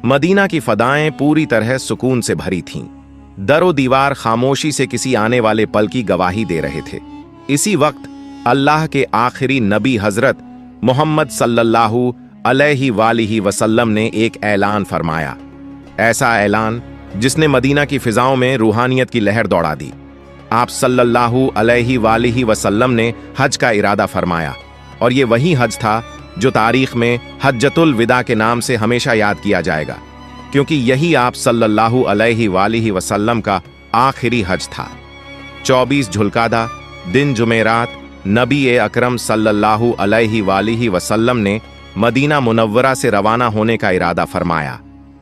Medina की फदाएं पूरी तरह सुकून से भरी थीं। दरो दीवार खामोशी से किसी आने वाले पल की गवाही दे रहे थे। इसी वक्त अल्लाह के आखिरी नबी हजरत मोहम्मद सल्लल्लाहु अलैहि वसल्लम ने एक ऐलान फरमाया, ऐसा ऐलान जिसने मदीना की फिजाओं में रूहानियत की लहर दौड़ा दी। आप सल्लल्लाहु अलैहि वसल्लम ने हज का इरादा फरमाया, और ये वही हज था जो तारीख में हज्जतुल विदा के नाम से हमेशा याद किया जाएगा, क्योंकि यही आप सल्लल्लाहु अलैहि वसल्लम का आखिरी हज था। 24 झुल्कादा दिन जुमेरात नबी अकरम सल्लल्लाहु अलैहि वसल्लम ने मदीना मुनव्वरा से रवाना होने का इरादा फरमाया।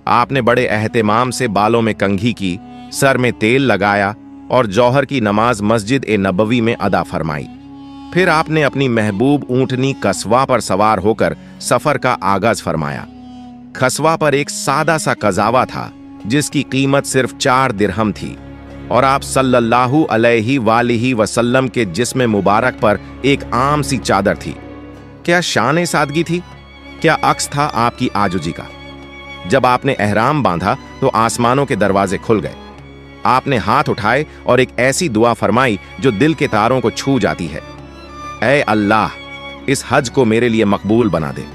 आपने बड़े एहतिमाम से बालों में कंघी की, सर में तेल लगाया और जौहर की नमाज मस्जिद नबवी में अदा फरमाई। फिर आपने अपनी महबूब ऊंटनी कस्वा पर सवार होकर सफर का आगाज फरमाया। खसवा पर एक सादा सा कजावा था जिसकी कीमत सिर्फ 4 दिरहम थी, और आप सल्लल्लाहु अलैहि वसल्लम के जिस्म मुबारक पर एक आम सी चादर थी। क्या शान सादगी थी, क्या अक्स था आपकी आजुजी का। जब आपने एहराम बांधा तो आसमानों के दरवाजे खुल गए। आपने हाथ उठाए और एक ऐसी दुआ फरमाई जो दिल के तारों को छू जाती है, ऐ अल्लाह, इस हज को मेरे लिए मकबूल बना दे।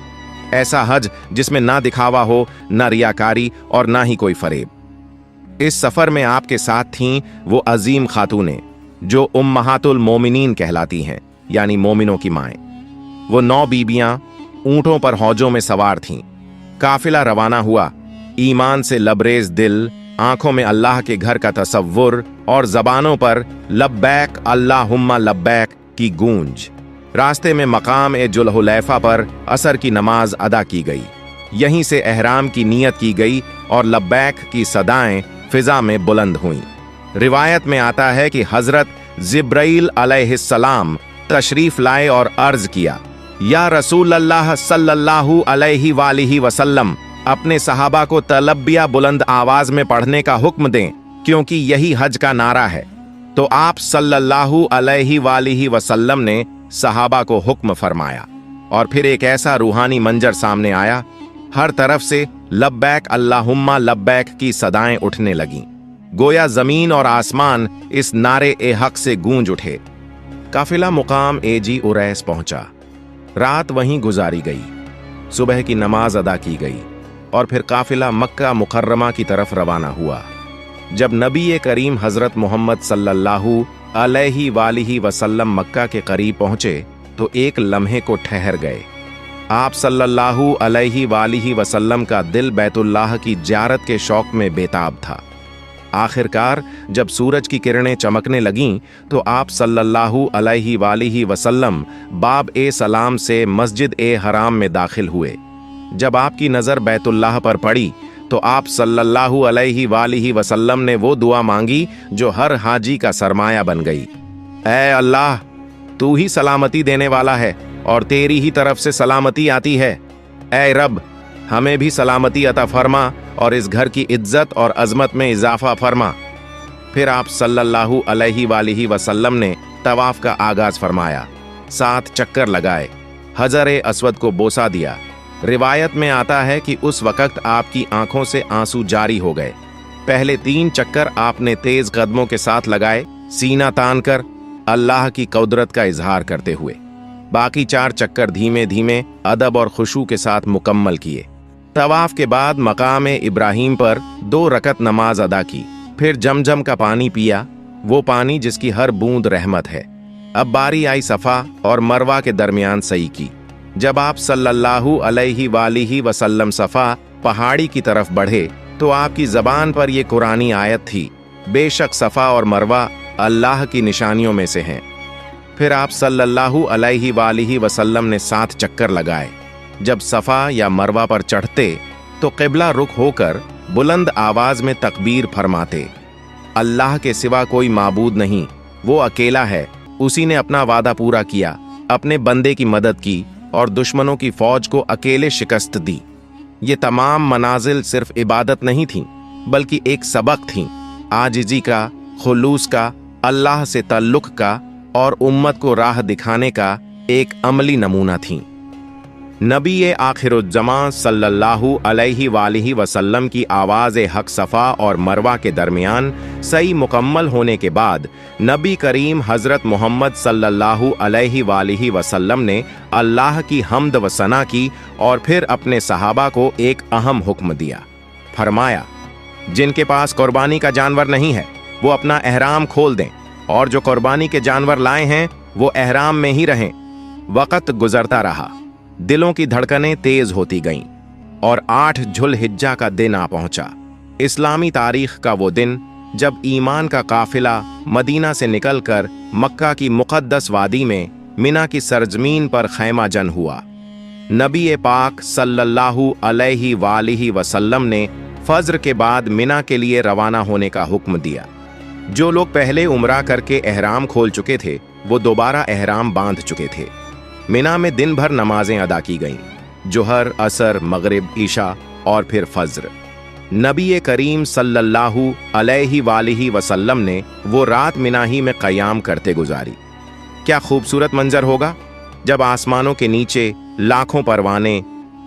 ऐसा हज जिसमें ना दिखावा हो, ना रियाकारी और ना ही कोई फरेब। इस सफर में आपके साथ थीं वो अजीम खातूनें जो उम्महातुल मोमिनीन कहलाती हैं, यानी मोमिनों की माएं। वो 9 बीबियां ऊंटों पर हौजों में सवार थीं। काफिला रवाना हुआ, ईमान से लबरेज दिल, आंखों में अल्लाह के घर का तसव्वुर और जबानों पर लब्बैक अल्लाहुम्मा लब्बैक की गूंज। रास्ते में मकाम जुल्हुलैफा पर असर की नमाज अदा की गई। यहीं से एहराम की नियत की गई और लब्बैक की सदाएं फिजा में बुलंद हुईं। रिवायत में आता है कि हजरत जिब्राइल अलैहिस्सलाम तशरीफ लाए और अर्ज किया, या रसूल अल्लाह सल्लल्लाहु अलैहि वसल्लम, अपने सहाबा को तलबिया बुलंद आवाज में पढ़ने का हुक्म दें, क्योंकि यही हज का नारा है। तो आप सल्लल्लाहु अलैहि वसल्लम ने सहाबा को हुक्म फरमाया, और फिर एक ऐसा रूहानी मंजर सामने आया। हर तरफ से लब्बैक अल्लाहुम्मा लब्बैक की सदाएं उठने लगीं। गोया जमीन और आसमान इस नारे हक से गूंज उठे। काफिला मुकाम जी उरैस पहुंचा। रात वहीं गुजारी गई। सुबह की नमाज अदा की गई और फिर काफिला मक्का मुकर्रमा की तरफ रवाना हुआ। जब नबी करीम हजरत मोहम्मद सल्लल्लाहु अलैहि वसल्लम मक्का के करीब पहुंचे तो एक लम्हे को ठहर गए। आप सल्लल्लाहु अलैहि वसल्लम का दिल बैतुल्लाह की ज़ियारत के शौक में बेताब था। आखिरकार जब सूरज की किरणें चमकने लगीं तो आप सल्लल्लाहु अलैहि वसल्लम बाब सलाम से मस्जिद हराम में दाखिल हुए। जब आपकी नज़र बैतुल्लाह पर पड़ी तो आप सल्लल्लाहु अलैहि वसल्लम ने वो दुआ मांगी जो हर हाजी का सरमाया बन गई। ऐ अल्लाह, तू ही सलामती देने वाला है और तेरी ही तरफ से सलामती आती है। ऐ रब, हमें भी सलामती अता फरमा और इस घर की इज्जत और अजमत में इजाफा फरमा। फिर आप सल्लल्लाहु अलैहि वसल्लम ने तवाफ का आगाज फरमाया। 7 चक्कर लगाए, हजर अस्वद को बोसा दिया। रिवायत में आता है कि उस वक्त आपकी आंखों से आंसू जारी हो गए। पहले 3 चक्कर आपने तेज कदमों के साथ लगाए, सीना तान कर अल्लाह की कुदरत का इजहार करते हुए। बाकी 4 चक्कर धीमे धीमे अदब और खुशू के साथ मुकम्मल किए। तवाफ के बाद मकाम इब्राहिम पर 2 रकत नमाज अदा की। फिर जमजम का पानी पिया, वो पानी जिसकी हर बूंद रहमत है। अब बारी आई सफा और मरवा के दरमियान सई की। जब आप सल्लल्लाहु अलैहि वसल्लम सफा पहाड़ी की तरफ बढ़े तो आपकी जबान पर यह कुरानी आयत थी, बेशक सफा और मरवा अल्लाह की निशानियों में से हैं। फिर आप सल्लल्लाहु अलैहि वसल्लम ने 7 चक्कर लगाए। जब सफा या मरवा पर चढ़ते तो क़िबला रुख होकर बुलंद आवाज में तकबीर फरमाते, अल्लाह के सिवा कोई माबूद नहीं, वो अकेला है। उसी ने अपना वादा पूरा किया, अपने बंदे की मदद की और दुश्मनों की फौज को अकेले शिकस्त दी। ये तमाम मनाजिल सिर्फ इबादत नहीं थीं, बल्कि एक सबक थीं, आजिज़ी का, खुलूस का, अल्लाह से ताल्लुक़ का और उम्मत को राह दिखाने का एक अमली नमूना थीं। नबी आखिरुज्जमा सल्लल्लाहु अलैहि वालिहि वसल्लम की आवाज़ हक सफ़ा और मरवा के दरमियान सही मुकम्मल होने के बाद नबी करीम हज़रत मोहम्मद सल्लल्लाहु अलैहि वालिहि वसल्लम ने अल्लाह की हम्द व सना की और फिर अपने सहाबा को एक अहम हुक्म दिया। फरमाया, जिनके पास कुर्बानी का जानवर नहीं है वो अपना एहराम खोल दें, और जो कुर्बानी के जानवर लाए हैं वो एहराम में ही रहें। वक़्त गुजरता रहा, दिलों की धड़कनें तेज होती गईं और 8 जुल्हिज्जा का दिन आ पहुंचा। इस्लामी तारीख का वो दिन जब ईमान का काफिला मदीना से निकलकर मक्का की मुक़द्दस वादी में मिना की सरजमीन पर खैमा जन हुआ। नबी पाक सल्लल्लाहु अलैहि वालिहि वसल्लम ने फज्र के बाद मिना के लिए रवाना होने का हुक्म दिया। जो लोग पहले उम्रा करके एहराम खोल चुके थे वो दोबारा एहराम बांध चुके थे। मिना में दिन भर नमाजें अदा की गईं, जोहर, असर, मगरिब, ईशा और फिर फज्र। नबी करीम सल्लल्लाहु अलैहि वालिहि वसल्लम ने वो रात मिना ही में क़याम करते गुजारी। क्या खूबसूरत मंजर होगा जब आसमानों के नीचे लाखों परवाने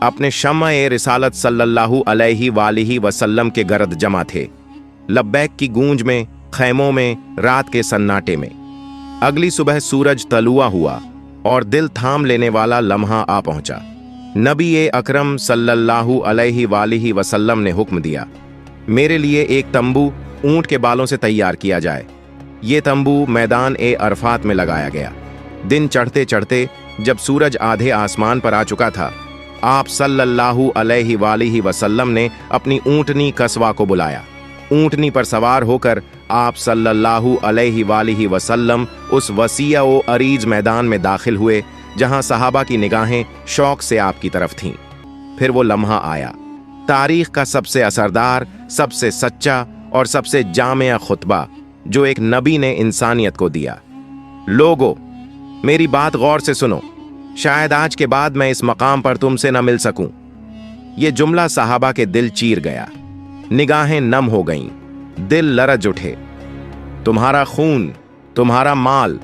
अपने शम्अ रिसालत सल्लल्लाहु अलैहि वालिहि वसल्लम के गर्द जमा थे। लब्बैक की गूंज में, खैमों में, रात के सन्नाटे में। अगली सुबह सूरज तलुआ हुआ और दिल थाम लेने वाला लम्हा आ पहुंचा। नबी अकरम सल्लल्लाहु अलैहि वालिहि वसल्लम ने हुक्म दिया, मेरे लिए एक तंबू ऊंट के बालों से तैयार किया जाए। ये तंबू मैदान अरफात में लगाया गया। दिन चढ़ते चढ़ते जब सूरज आधे आसमान पर आ चुका था, आप सल्लल्लाहु अलैहि वालिहि वसल्लम ने अपनी ऊंटनी कस्वा को बुलाया। ऊंटनी पर सवार होकर आप सल्लल्लाहु अलैहि वालिहि वसल्लम उस वसीअ व अरीज मैदान में दाखिल हुए जहां सहाबा की निगाहें शौक से आपकी तरफ थीं। फिर वो लम्हा आया, तारीख का सबसे असरदार, सबसे सच्चा और सबसे जामिया खुतबा जो एक नबी ने इंसानियत को दिया। लोगो, मेरी बात गौर से सुनो, शायद आज के बाद मैं इस मकाम पर तुमसे न मिल सकूं। ये जुमला सहाबा के दिल चीर गया, निगाहें नम हो गईं, दिल लरज उठे। तुम्हारा खून, तुम्हारा माल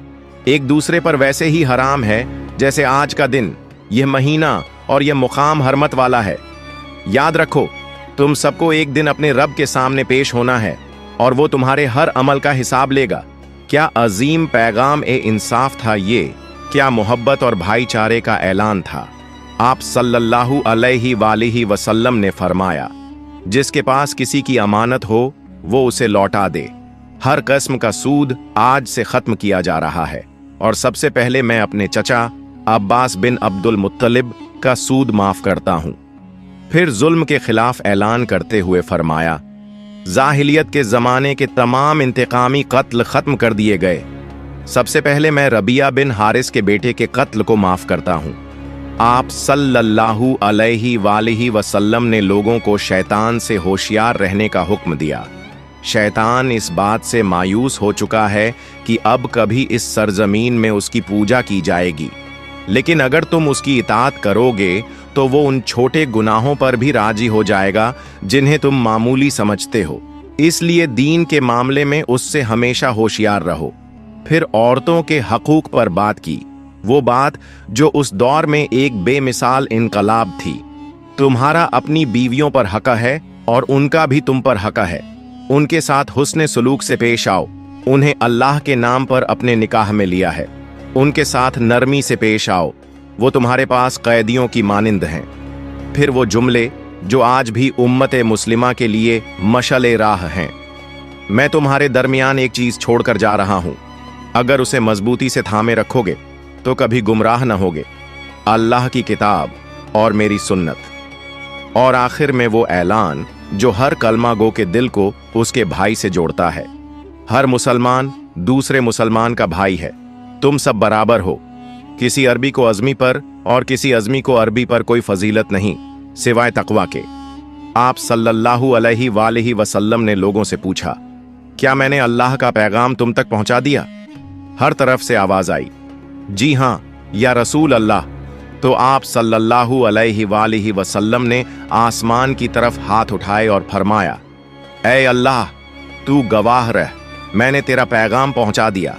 एक दूसरे पर वैसे ही हराम है जैसे आज का दिन, यह महीना और यह मुकाम हरमत वाला है। याद रखो, तुम सबको एक दिन अपने रब के सामने पेश होना है और वो तुम्हारे हर अमल का हिसाब लेगा। क्या अजीम पैगाम इंसाफ था ये, क्या मोहब्बत और भाईचारे का ऐलान था। आप सल्लल्लाहु अलैहि वालिहि वसल्लम ने फरमाया, जिसके पास किसी की अमानत हो वो उसे लौटा दे। हर किस्म का सूद आज से खत्म किया जा रहा है और सबसे पहले मैं अपने चचा अब्बास बिन अब्दुल मुत्तलिब का सूद माफ करता हूं। फिर जुल्म के खिलाफ ऐलान करते हुए फरमाया, जाहिलियत के जमाने के तमाम इंतकामी कत्ल खत्म कर दिए गए। सबसे पहले मैं रबिया बिन हारिस के बेटे के कत्ल को माफ करता हूं। आप सल्लल्लाहु अलैहि वालिहि वसल्लम ने लोगों को शैतान से होशियार रहने का हुक्म दिया। शैतान इस बात से मायूस हो चुका है कि अब कभी इस सरजमीन में उसकी पूजा की जाएगी, लेकिन अगर तुम उसकी इताअत करोगे तो वो उन छोटे गुनाहों पर भी राजी हो जाएगा जिन्हें तुम मामूली समझते हो। इसलिए दीन के मामले में उससे हमेशा होशियार रहो। फिर औरतों के हकूक पर बात की, वो बात जो उस दौर में एक बेमिसाल इनकलाब थी। तुम्हारा अपनी बीवियों पर हक है और उनका भी तुम पर हक है। उनके साथ हुस्ने सलूक से पेश आओ। उन्हें अल्लाह के नाम पर अपने निकाह में लिया है। उनके साथ नरमी से पेश आओ, वो तुम्हारे पास कैदियों की मानिंद हैं। फिर वो जुमले जो आज भी उम्मत मुस्लिमा के लिए मशले राह हैं। मैं तुम्हारे दरमियान एक चीज छोड़कर जा रहा हूं, अगर उसे मजबूती से थामे रखोगे तो कभी गुमराह न होगे, अल्लाह की किताब और मेरी सुन्नत। और आखिर में वो ऐलान जो हर कलमा गो के दिल को उसके भाई से जोड़ता है। हर मुसलमान दूसरे मुसलमान का भाई है। तुम सब बराबर हो। किसी अरबी को अज़मी पर और किसी अज़मी को अरबी पर कोई फजीलत नहीं सिवाय तकवा के। आप सल्लल्लाहु अलैहि वालिहि वसल्लम ने लोगों से पूछा, क्या मैंने अल्लाह का पैगाम तुम तक पहुंचा दिया? हर तरफ से आवाज आई, जी हां या रसूल अल्लाह। तो आप सल्लल्लाहु अलैहि वालिहि वसल्लम ने आसमान की तरफ हाथ उठाए और फरमाया, ऐ अल्लाह, तू गवाह रह, मैंने तेरा पैगाम पहुंचा दिया।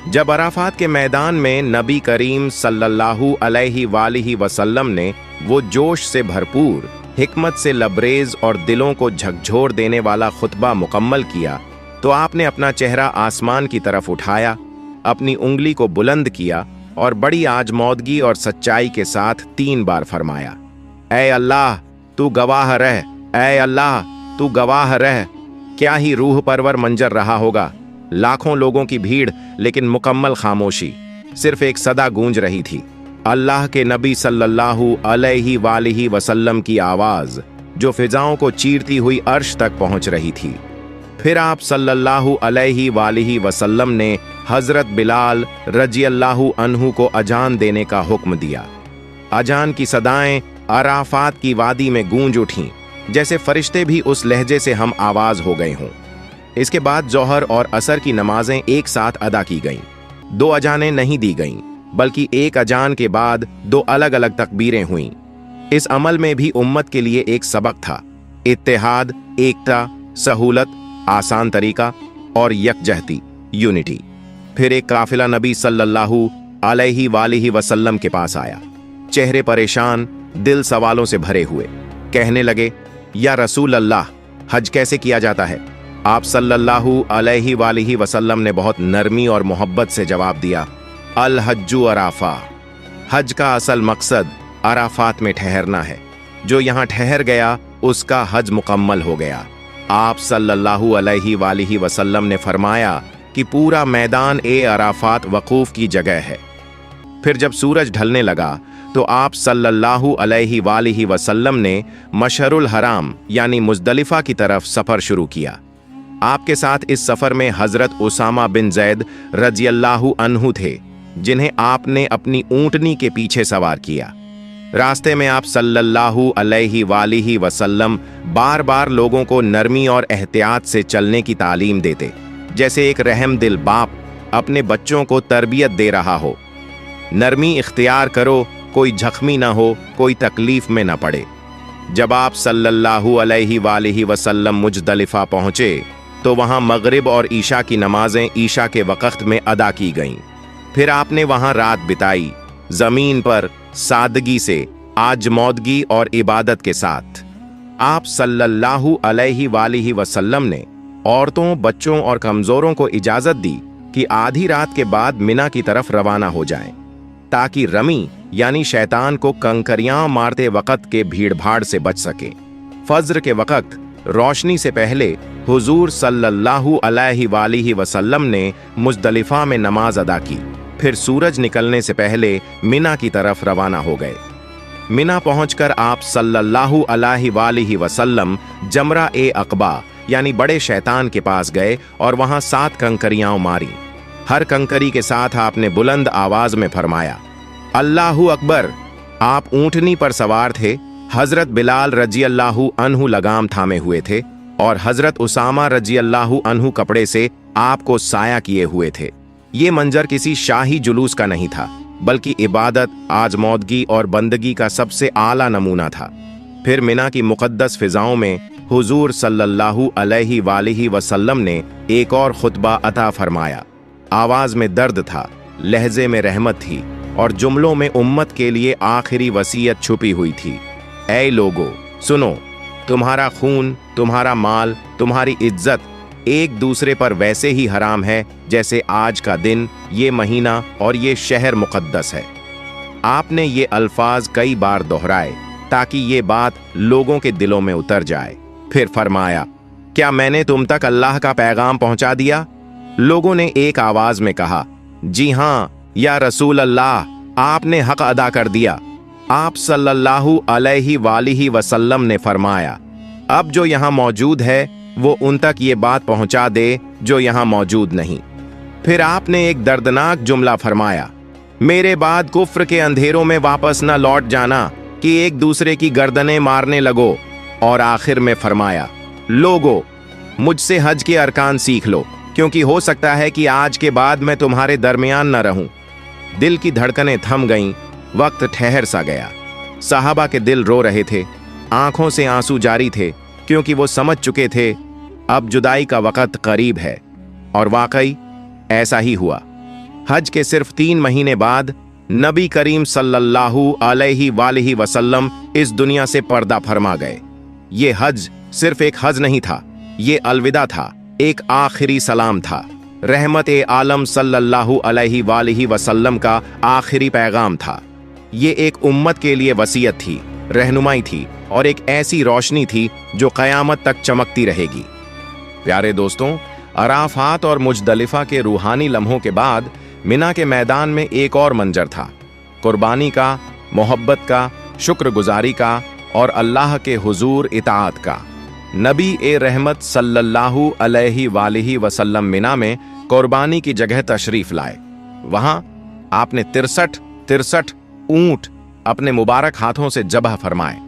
जब अराफात के मैदान में नबी करीम सल्लल्लाहु अलैहि वसल्लम ने वो जोश से भरपूर, हिकमत से लबरेज और दिलों को झकझोर देने वाला खुतबा मुकम्मल किया, तो आपने अपना चेहरा आसमान की तरफ उठाया, अपनी उंगली को बुलंद किया और बड़ी आजमौदगी और सच्चाई के साथ 3 बार फरमाया, ऐ अल्लाह तू गवाह रह, ऐ अल्लाह तू गवाह रह। क्या ही रूह परवर मंजर रहा होगा। लाखों लोगों की भीड़, लेकिन मुकम्मल खामोशी, सिर्फ एक सदा गूंज रही थी, अल्लाह के नबी सल्लल्लाहु अलैहि वसल्लम की आवाज, जो फिजाओं को चीरती हुई अर्श तक पहुंच रही थी। फिर आप सल्लल्लाहु अलैहि वसल्लम ने हजरत बिलाल रजियल्लाहु अन्हु को अजान देने का हुक्म दिया। अजान की सदाएं अराफात की वादी में गूंज उठीं, जैसे फरिश्ते भी उस लहजे से हम आवाज हो गए हों। इसके बाद जोहर और असर की नमाजें एक साथ अदा की गईं। 2 अजानें नहीं दी गईं, बल्कि एक अजान के बाद 2 अलग अलग तकबीरें हुईं। इस अमल में भी उम्मत के लिए एक सबक था, इत्तेहाद, एकता, सहूलत, आसान तरीका और यकजहती, यूनिटी। फिर एक काफिला नबी सल्लल्लाहु अलैहि वसल्लम के पास आया, चेहरे परेशान, दिल सवालों से भरे हुए। कहने लगे, या रसूल अल्लाह, हज कैसे किया जाता है? आप सल्लल्लाहु अलैहि वसल्लम ने बहुत नरमी और मोहब्बत से जवाब दिया, अल हज्जु अराफा, हज का असल मकसद अराफात में ठहरना है। जो यहाँ ठहर गया उसका हज मुकम्मल हो गया। आप सल्लल्लाहु अलैहि वसल्लम ने फरमाया कि पूरा मैदान ए अराफात वकूफ की जगह है। फिर जब सूरज ढलने लगा तो आप सल्लल्लाहु अलैहि वसल्लम ने मशअरुल हराम यानी मुज़दलिफा की तरफ सफर शुरू किया। आपके साथ इस सफर में हजरत उसामा बिन जैद रजियल्लाहु अन्हु थे, जिन्हें आपने अपनी ऊंटनी के पीछे सवार किया। रास्ते में आप सल्लल्लाहु अलैहि वसल्लम बार बार लोगों को नरमी और एहतियात से चलने की तालीम देते, जैसे एक रहमदिल बाप अपने बच्चों को तरबियत दे रहा हो। नरमी इख्तियार करो, कोई जख्मी ना हो, कोई तकलीफ में ना पड़े। जब आप सल्लल्लाहु अलैहि वसल्लम मुज़दलिफा पहुंचे तो वहां मगरिब और ईशा की नमाजें ईशा के वक़्त में अदा की गईं। फिर आपने वहां रात बिताई, जमीन पर सादगी से, आजमौदगी और इबादत के साथ। आप सल्लल्लाहु अलैहि वसल्लम ने औरतों, बच्चों और कमजोरों को इजाजत दी कि आधी रात के बाद मिना की तरफ रवाना हो जाएं, ताकि रमी यानी शैतान को कंकरियां मारते वक़्त के भीड़भाड़ से बच सके। फज्र के वक़्त रोशनी से पहले हुजूर सल्लल्लाहु अलैहि वसल्लम ने मुज़दलिफा में नमाज अदा की। फिर सूरज निकलने से पहले मिना की तरफ रवाना हो गए। मिना पहुंचकर आप सल्लल्लाहु अलैहि वसल्लम जमरा ए अक़बा यानी बड़े शैतान के पास गए और वहां 7 कंकरियां मारी। हर कंकरी के साथ आपने बुलंद आवाज में फरमाया, अल्लाहु अकबर। आप ऊंटनी पर सवार थे, हजरत बिलाल रजियल्लाहु अन्हु लगाम थामे हुए थे और हजरत उसामा रजियल्लाहु अन्हु कपड़े से आपको साया किए हुए थे। ये मंजर किसी शाही जुलूस का नहीं था, बल्कि इबादत, आजमौदगी और बंदगी का सबसे आला नमूना था। फिर मिना की मुकद्दस फिजाओं में हुजूर सल्लल्लाहु अलैहि वसल्लम ने एक और खुतबा अता फरमाया। आवाज में दर्द था, लहजे में रहमत थी और जुमलों में उम्मत के लिए आखिरी वसीयत छुपी हुई थी। ऐ लोगो, सुनो, तुम्हारा खून, तुम्हारा माल, तुम्हारी इज्जत एक दूसरे पर वैसे ही हराम है जैसे आज का दिन, ये महीना और ये शहर मुकद्दस है। आपने ये अल्फाज कई बार दोहराए ताकि ये बात लोगों के दिलों में उतर जाए। फिर फरमाया, क्या मैंने तुम तक अल्लाह का पैगाम पहुंचा दिया? लोगों ने एक आवाज में कहा, जी हाँ या रसूल अल्लाह, आपने हक अदा कर दिया। आप सल्लल्लाहु अलैहि वसल्लम ने फरमाया, अब जो यहाँ मौजूद है वो उन तक ये बात पहुंचा दे जो यहाँ मौजूद नहीं। फिर आपने एक दर्दनाक जुमला फरमाया, मेरे बाद कुफ्र के अंधेरों में वापस न लौट जाना कि एक दूसरे की गर्दनें मारने लगो। और आखिर में फरमाया, लोगो, मुझसे हज के अरकान सीख लो, क्योंकि हो सकता है कि आज के बाद मैं तुम्हारे दरमियान न रहूं। दिल की धड़कनें थम गईं, वक्त ठहर सा गया। सहाबा के दिल रो रहे थे, आंखों से आंसू जारी थे, क्योंकि वो समझ चुके थे अब जुदाई का वक्त करीब है। और वाकई ऐसा ही हुआ। हज के सिर्फ 3 महीने बाद नबी करीम सल्लल्लाहु अलैहि वसल्लम इस दुनिया से पर्दा फरमा गए। ये हज सिर्फ एक हज नहीं था, ये अलविदा था, एक आखिरी सलाम था। रहमत आलम सल्लल्लाहु अलैहि वसल्लम का आखिरी पैगाम था। ये एक उम्मत के लिए वसीयत थी, रहनुमाई थी और एक ऐसी रोशनी थी जो क़यामत तक चमकती रहेगी। प्यारे दोस्तों, अराफात और मुजदलिफा के रूहानी लम्हों के बाद मिना के मैदान में एक और मंजर था, कुर्बानी का, मोहब्बत का, शुक्रगुजारी का और अल्लाह के हुजूर इताअत का। नबी रहमत सल्लल्लाहु अलैहि वसल्लम मिना में कुर्बानी की जगह तशरीफ लाए। वहां आपने 63 ऊंट अपने मुबारक हाथों से ज़बह फरमाए।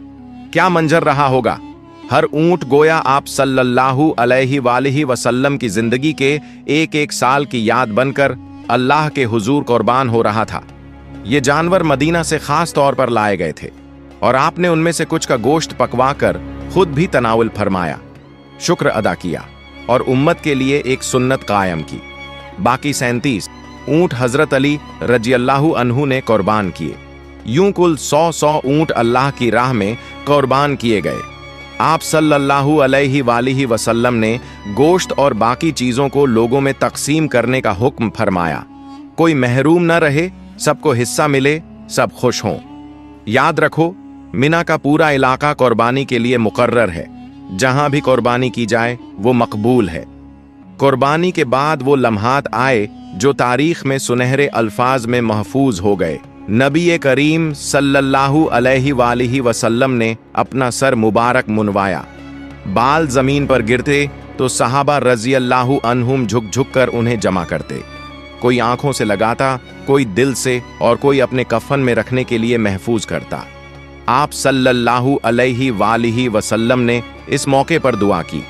क्या मंजर रहा होगा। हर ऊंट गोया आप सल्लल्लाहु अलैहि वसल्लम की जिंदगी के एक साल की याद बनकर अल्लाह के हुजूर कुर्बान हो रहा था। ये जानवर मदीना से खास तौर पर लाए गए थे और आपने उनमें से कुछ का गोश्त पकवाकर खुद भी तनावुल फरमाया, शुक्र अदा किया और उम्मत के लिए एक सुन्नत कायम की। बाकी 37 ऊंट हजरत अली रजियल्लाहु अन्हु ने कुर्बान किए। यूं कुल 100 ऊंट अल्लाह की राह में कुर्बान किए गए। आप सल्लल्लाहु अलैहि वसल्लम ने गोश्त और बाकी चीजों को लोगों में तकसीम करने का हुक्म फरमाया। कोई महरूम न रहे, सबको हिस्सा मिले, सब खुश हों। याद रखो, मिना का पूरा इलाका कुर्बानी के लिए मुकर्रर है। जहां भी कुर्बानी की जाए वो मकबूल है। कुर्बानी के बाद वो लम्हात आए जो तारीख में सुनहरे अल्फाज में महफूज हो गए। नबी करीम सल्लल्लाहु अलैहि वसल्लम ने अपना सर मुबारक मुनवाया। बाल जमीन पर गिरते तो सहाबा रज़ियल्लाहु अन्हुम झुक झुक कर उन्हें जमा करते। कोई आंखों से लगाता, कोई दिल से और कोई अपने कफन में रखने के लिए महफूज करता। आप सल्लल्लाहु अलैहि वसल्लम ने इस मौके पर दुआ की,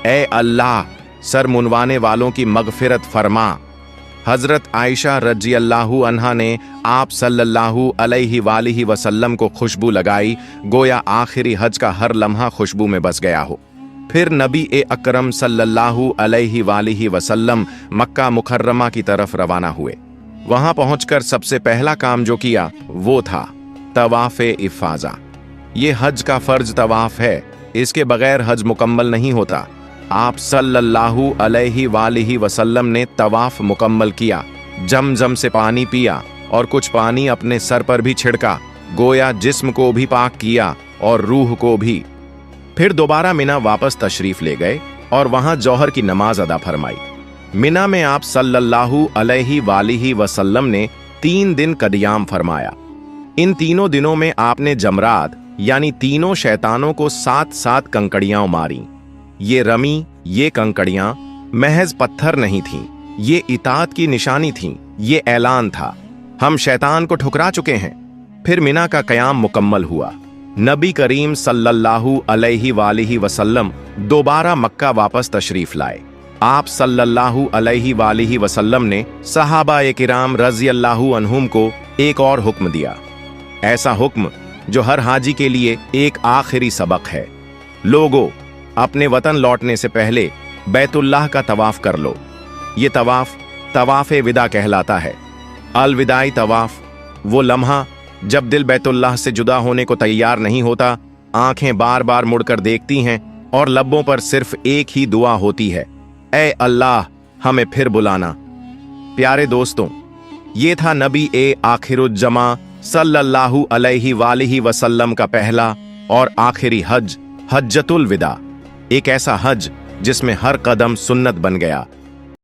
ए अल्लाह, सर मुनवाने वालों की मगफिरत फरमा। हजरत आयशा रज़ियल्लाहु अन्हा ने आप सल्लल्लाहु अलैहि वसल्लम को खुशबू लगाई, गोया आखिरी हज का हर लम्हा खुशबू में बस गया हो। फिर नबी अकरम सल्लल्लाहु अलैहि वसल्लम मक्का मुकर्रमा की तरफ रवाना हुए। वहां पहुंचकर सबसे पहला काम जो किया वो था तवाफ़े इफ़ाज़ा। ये हज का फर्ज तवाफ है, इसके बगैर हज मुकम्मल नहीं होता। आप सल्लल्लाहु अलैहि वसल्लम ने तवाफ मुकम्मल किया, जमजम से पानी पिया और कुछ पानी अपने सर पर भी छिड़का, गोया जिस्म को भी पाक किया और रूह को भी। फिर दोबारा मिना वापस तशरीफ ले गए और वहां जौहर की नमाज अदा फरमाई। मिना में आप सल्लल्लाहु अलैहि वसल्लम ने 3 दिन कदियाम फरमाया। इन तीनों दिनों में आपने जमरात यानी तीनों शैतानों को 7 कंकड़ियां मारी। ये रमी, ये कंकड़ियां महज पत्थर नहीं थीं, ये इताअत की निशानी थीं, ये ऐलान था, हम शैतान को ठुकरा चुके हैं। फिर मिना का कयाम मुकम्मल हुआ। नबी करीम सल्लल्लाहु अलैहि वसल्लम दोबारा मक्का वापस तशरीफ लाए। आप सल्लल्लाहु अलैहि वसल्लम ने सहाबा किराम रज़ियल्लाहु अन्हुम को एक और हुक्म दिया, ऐसा हुक्म जो हर हाजी के लिए एक आखिरी सबक है। लोगों, अपने वतन लौटने से पहले बैतुल्लाह का तवाफ कर लो। ये तवाफ तवाफ़े विदा कहलाता है। अलविदाई तवाफ, वो लम्हा जब दिल बैतुल्लाह से जुदा होने को तैयार नहीं होता, आंखें बार बार मुड़कर देखती हैं और लब्बों पर सिर्फ एक ही दुआ होती है, ए अल्लाह, हमें फिर बुलाना। प्यारे दोस्तों, ये था नबी आखिरुज्जमा सल्लल्लाहु अलैहि वसल्लम का पहला और आखिरी हज, हज्जतुल विदा। एक ऐसा हज जिसमें हर कदम सुन्नत बन गया,